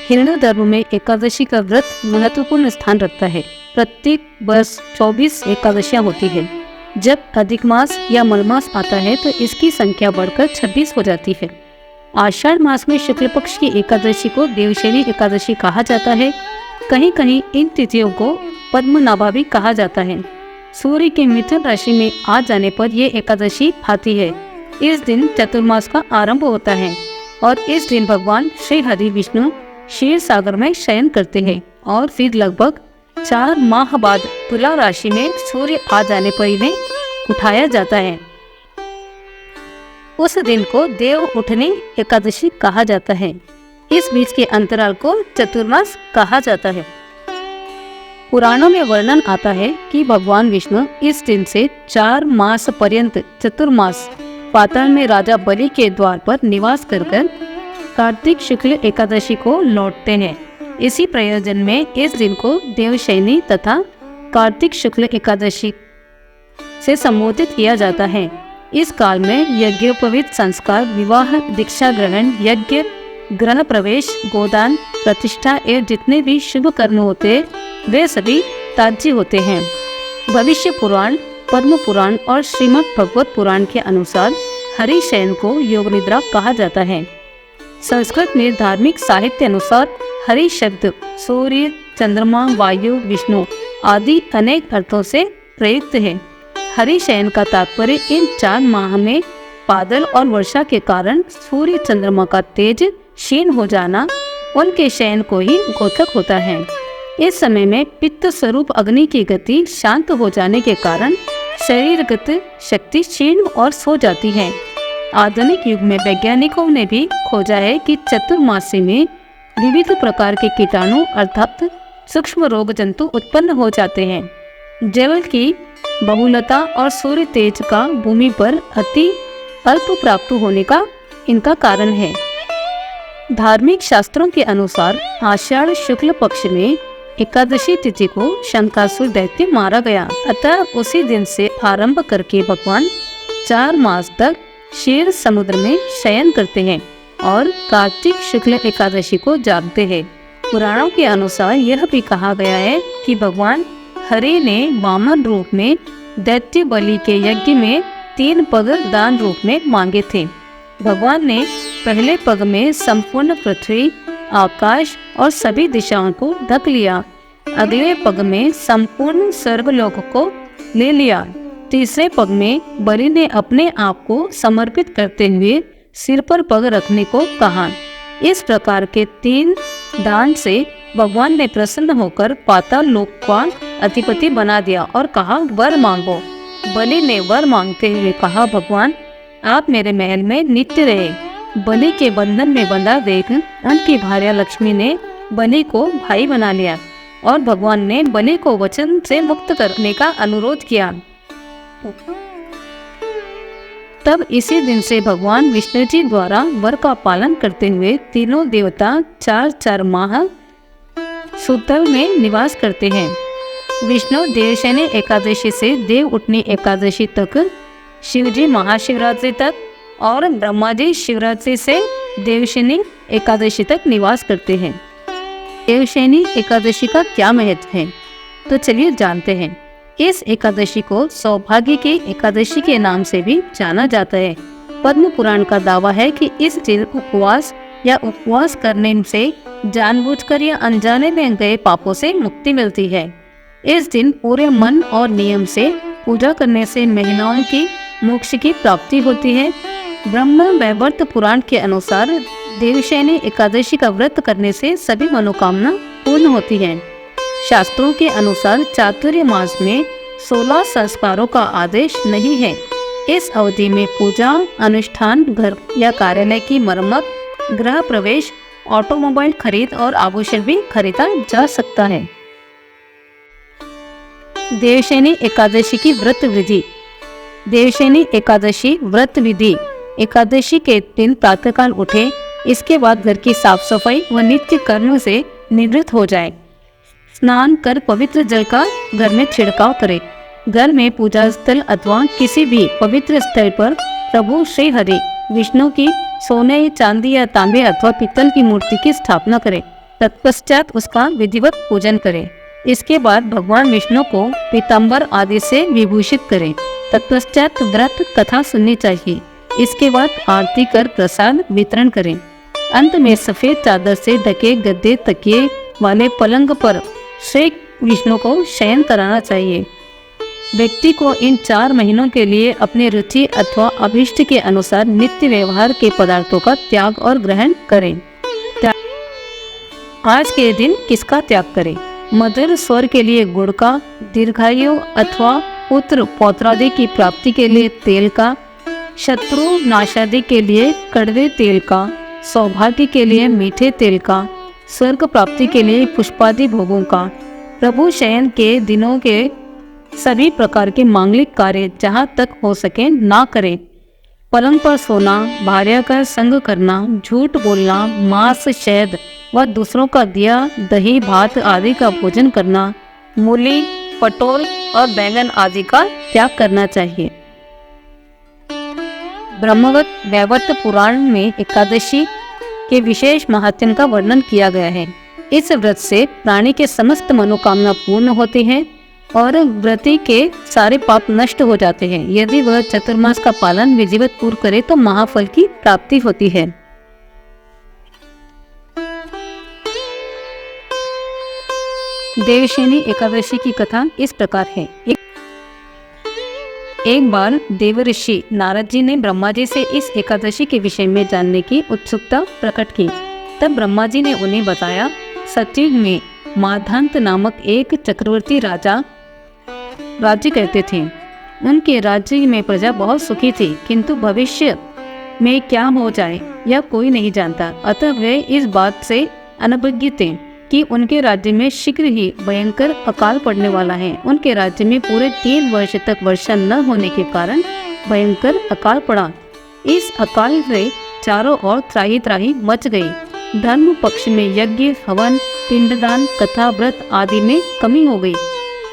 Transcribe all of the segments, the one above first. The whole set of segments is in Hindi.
हिंदू धर्म में एकादशी का व्रत महत्वपूर्ण स्थान रखता है। प्रत्येक वर्ष 24 एकादशियां होती है। जब अधिक मास या मलमास आता है तो इसकी संख्या बढ़कर 26 हो जाती है। आषाढ़ मास में शुक्ल पक्ष की एकादशी को देवशयनी एकादशी कहा जाता है। कहीं कहीं इन तिथियों को पद्मनाभा भी कहा जाता है। सूर्य के मिथुन राशि में आ जाने पर यह एकादशी आती है। इस दिन चतुर्मास का आरंभ होता है और इस दिन भगवान श्री हरि विष्णु क्षीर सागर में शयन करते हैं और फिर लगभग 4 माह बाद तुला राशि में सूर्य आ जाने पर इन्हें उठाया जाता है। उस दिन को देव उठनी एकादशी कहा जाता है। इस बीच के अंतराल को चतुर्मास कहा जाता है। पुराणों में वर्णन आता है कि भगवान विष्णु इस दिन से 4 मास पर्यंत चतुर्मास पाताल में राजा बलि के द्वार पर निवास कर कार्तिक शुक्ल एकादशी को लौटते हैं। इसी प्रयोजन में इस दिन को देवशयनी तथा कार्तिक शुक्ल एकादशी से संबोधित किया जाता है। इस काल में यज्ञोपवीत संस्कार, विवाह, दीक्षा ग्रहण, यज्ञ, गृह प्रवेश, गोदान, प्रतिष्ठा एवं जितने भी शुभ कर्म होते वे सभी ताज्य होते हैं। भविष्य पुराण, पद्म पुराण और श्रीमद् भगवत पुराण के अनुसार हरि शयन को योग निद्रा कहा जाता है। संस्कृत में धार्मिक साहित्य अनुसार हरि शब्द सूर्य, चंद्रमा, वायु, विष्णु आदि अनेक अर्थों से प्रयुक्त है। हरि शयन का तात्पर्य इन 4 माह में बादल और वर्षा के कारण सूर्य चंद्रमा का तेज क्षीण हो जाना, उनके शयन को ही गोतक होता है। इस समय में पित्त स्वरूप अग्नि की गति शांत हो जाने के कारण शरीरगत शक्ति क्षीण और सो जाती है। आधुनिक युग में वैज्ञानिकों ने भी खोजा है कि चतुर्मासी में विविध प्रकार के कीटाणु अर्थात सूक्ष्म रोग जंतु उत्पन्न हो जाते हैं। जल की बहुलता और सूर्य तेज का भूमि पर अति अल्प प्राप्त होने का इनका कारण है। धार्मिक शास्त्रों के अनुसार आषाढ़ शुक्ल पक्ष में एकादशी तिथि को शंकासुर दैत्य मारा गया। अतः उसी दिन से आरंभ करके भगवान 4 मास तक क्षीर समुद्र में शयन करते हैं और कार्तिक शुक्ल एकादशी को जागते हैं। पुराणों के अनुसार यह भी कहा गया है कि भगवान हरि ने वामन रूप में दैत्य बलि के यज्ञ में 3 पग दान रूप में मांगे थे। भगवान ने पहले पग में संपूर्ण पृथ्वी, आकाश और सभी दिशाओं को ढक लिया। अगले पग में संपूर्ण स्वर्गलोक को ले लिया। तीसरे पग में बलि ने अपने आप को समर्पित करते हुए सिर पर पग रखने को कहा। इस प्रकार के 3 दान से भगवान ने प्रसन्न होकर पाताल लोक का अधिपति बना दिया और कहा, वर मांगो। बलि ने वर मांगते हुए कहा, भगवान आप मेरे महल में नित्य रहे। बलि के बंधन में बंधा देख उनकी भार्या लक्ष्मी ने बलि को भाई बना लिया और भगवान ने बलि को वचन से मुक्त करने का अनुरोध किया। तब इसी दिन से भगवान विष्णु जी द्वारा वर का पालन करते हुए तीनों देवता 4 माह सुतल में निवास करते हैं। विष्णु देवशयनी एकादशी से देव उठनी एकादशी तक, शिवजी महाशिवरात्रि तक और ब्रह्मा जी शिवरात्रि से देवशयनी एकादशी तक निवास करते हैं। देवशयनी एकादशी का क्या महत्व है, तो चलिए जानते हैं। इस एकादशी को सौभाग्य की एकादशी के नाम से भी जाना जाता है। पद्म पुराण का दावा है कि इस दिन उपवास करने से जानबूझकर या अनजाने में गए पापों से मुक्ति मिलती है। इस दिन पूरे मन और नियम से पूजा करने से महिलाओं की मोक्ष की प्राप्ति होती है। ब्रह्म वैवर्त पुराण के अनुसार देवशयनी एकादशी का व्रत करने से सभी मनोकामना पूर्ण होती है। शास्त्रों के अनुसार चातुर्य मास में 16 संस्कारों का आदेश नहीं है। इस अवधि में पूजा, अनुष्ठान, घर या कार्यालय की मरम्मत, गृह प्रवेश, ऑटोमोबाइल खरीद और आभूषण भी खरीदा जा सकता है। देवशयनी एकादशी की व्रत विधि। देवशयनी एकादशी व्रत विधि। एकादशी के दिन प्रातःकाल उठे, इसके बाद घर की साफ सफाई व नित्य कर्म से निवृत्त हो जाए। स्नान कर पवित्र जल का घर में छिड़काव करें। घर में पूजा स्थल अथवा किसी भी पवित्र स्थल पर प्रभु श्री हरि विष्णु की सोने, चांदी या तांबे अथवा पीतल की मूर्ति की स्थापना करें। तत्पश्चात उसका विधिवत पूजन करें। इसके बाद भगवान विष्णु को पीताम्बर आदि से विभूषित करें। तत्पश्चात व्रत कथा सुननी चाहिए। इसके बाद आरती कर प्रसाद वितरण करें। अंत में सफेद चादर से ढके गद्दे तकिए वाले पलंग पर श्री विष्णु को शयन कराना चाहिए। व्यक्ति को इन 4 महीनों के लिए अपनी रुचि अथवा अभिष्ट के अनुसार नित्य व्यवहार के पदार्थों का त्याग और ग्रहण करें। आज के दिन किसका त्याग करें? मधुर स्वर के लिए गुड़ का, दीर्घायु अथवा पुत्र पौत्रादि की प्राप्ति के लिए तेल का, शत्रु नाशादि के लिए कड़वे तेल का, सौभाग्य के लिए मीठे तेल का, स्वर्ग प्राप्ति के लिए पुष्पादि भोगों का, प्रभु शयन के दिनों के सभी प्रकार के मांगलिक कार्य जहाँ तक हो सके ना करें। पलंग पर सोना, भार्या का संग करना, झूठ बोलना, मांस, शहद व दूसरों का दिया दही भात आदि का भोजन करना, मूली, पटोल और बैंगन आदि का त्याग करना चाहिए। ब्रह्मवत वैवर्त पुराण में एकादशी के विशेष महात्म्य का वर्णन किया गया है। इस व्रत से प्राणी के समस्त मनोकामना पूर्ण होती हैं और व्रती के सारे पाप नष्ट हो जाते हैं। यदि वह चतुर्मास का पालन विधिवत पूर्व करे तो महाफल की प्राप्ति होती है। देवशयनी एकादशी की कथा इस प्रकार है। एक बार देवऋषि नारद जी ने ब्रह्मा जी से इस एकादशी के विषय में जानने की उत्सुकता प्रकट की। तब ब्रह्मा जी ने उन्हें बताया, सतयुग में माधांत नामक एक चक्रवर्ती राजा राज्य करते थे। उनके राज्य में प्रजा बहुत सुखी थी, किंतु भविष्य में क्या हो जाए यह कोई नहीं जानता। अतः वे इस बात से अनभिज्ञ थे कि उनके राज्य में शीघ्र ही भयंकर अकाल पड़ने वाला है। उनके राज्य में पूरे 3 वर्ष तक वर्षा न होने के कारण भयंकर अकाल पड़ा। इस अकाल से चारों ओर त्राही त्राही मच गई। धर्म पक्ष में यज्ञ, हवन, पिंडदान, कथा, व्रत आदि में कमी हो गई।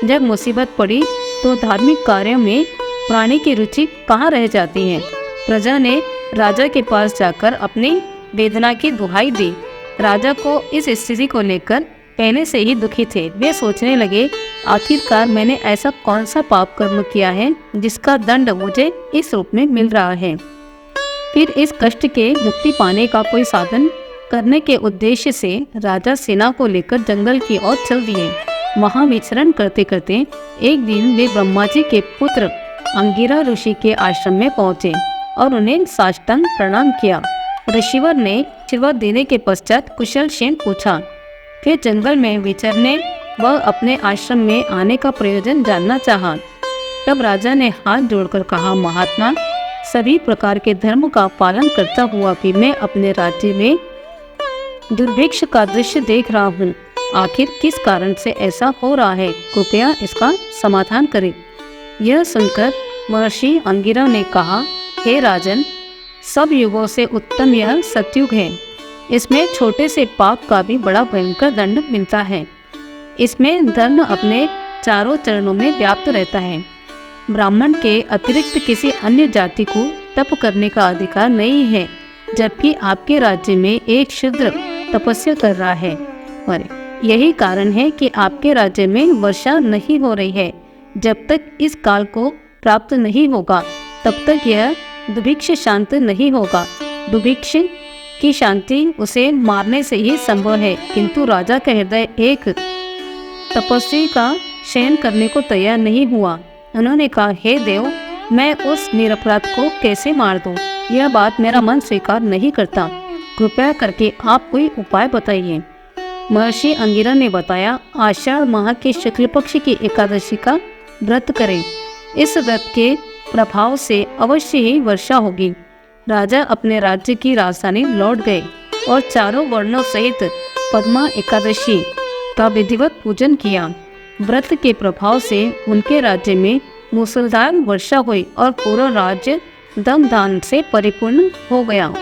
जब मुसीबत पड़ी तो धार्मिक कार्यों में प्राणी की रुचि कहाँ रह जाती है। प्रजा ने राजा के पास जाकर अपनी वेदना की दुहाई दी। राजा को इस स्थिति को लेकर पहले से ही दुखी थे। वे सोचने लगे, आखिरकार मैंने ऐसा कौन सा पाप कर्म किया है जिसका दंड मुझे इस रूप में मिल रहा है। फिर इस कष्ट के मुक्ति पाने का कोई साधन करने के उद्देश्य से राजा सेना को लेकर जंगल की ओर चल दिए। वहां विचरण करते करते एक दिन वे ब्रह्मा जी के पुत्र अंगिरा ऋषि के आश्रम में पहुंचे और उन्हें साष्टांग प्रणाम किया। ऋषिवर ने आशीर्वाद देने के पश्चात कुशल क्षेम पूछा। फिर जंगल में विचरने व अपने आश्रम में आने का प्रयोजन जानना चाहा। तब राजा ने हाथ जोड़कर कहा, महात्मा, सभी प्रकार के धर्म का पालन करता हुआ भी मैं अपने राज्य में दुर्भिक्ष का दृश्य देख रहा हूँ। आखिर किस कारण से ऐसा हो रहा है? कृपया इसका समाधान करें। यह सुनकर महर्षि अंगिरा ने कहा, हे राजन, सब युगों से उत्तम यह सतयुग है। इसमें छोटे से पाप का भी बड़ा भयंकर दंड मिलता है। इसमें धर्म अपने चारों चरणों में व्याप्त रहता है। ब्राह्मण के अतिरिक्त किसी अन्य जाति को तप करने का अधिकार नहीं है, जबकि आपके राज्य में एक शूद्र तपस्या कर रहा है। और यही कारण है कि आपके राज्य में वर्षा नहीं हो रही है। जब तक इस काल को प्राप्त नहीं होगा तब तक यह दुभिक्ष शांत नहीं होगा। दुभिक्ष की शांति उसे मारने से ही संभव है, किंतु राजा का हृदय एक तपस्वी का शयन करने को तैयार नहीं हुआ। उन्होंने कहा, हे देव, मैं उस निरपराध को कैसे मार दूं? यह बात मेरा मन स्वीकार नहीं करता। कृपया करके आप कोई उपाय बताइए। महर्षि अंगिरा ने बताया, आषाढ़ माह के शुक्ल पक्ष की एकादशी का व्रत करें। इस व्रत के प्रभाव से अवश्य ही वर्षा होगी। राजा अपने राज्य की राजधानी लौट गए और चारों वर्णों सहित पद्मा एकादशी का विधिवत पूजन किया। व्रत के प्रभाव से उनके राज्य में मूसलधार वर्षा हुई और पूरा राज्य दमदान से परिपूर्ण हो गया।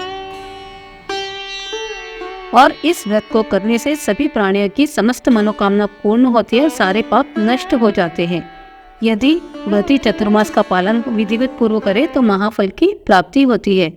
और इस व्रत को करने से सभी प्राणियों की समस्त मनोकामना पूर्ण होती है, सारे पाप नष्ट हो जाते हैं। यदि व्रती चतुर्मास का पालन विधिवत पूर्व करे तो महाफल की प्राप्ति होती है।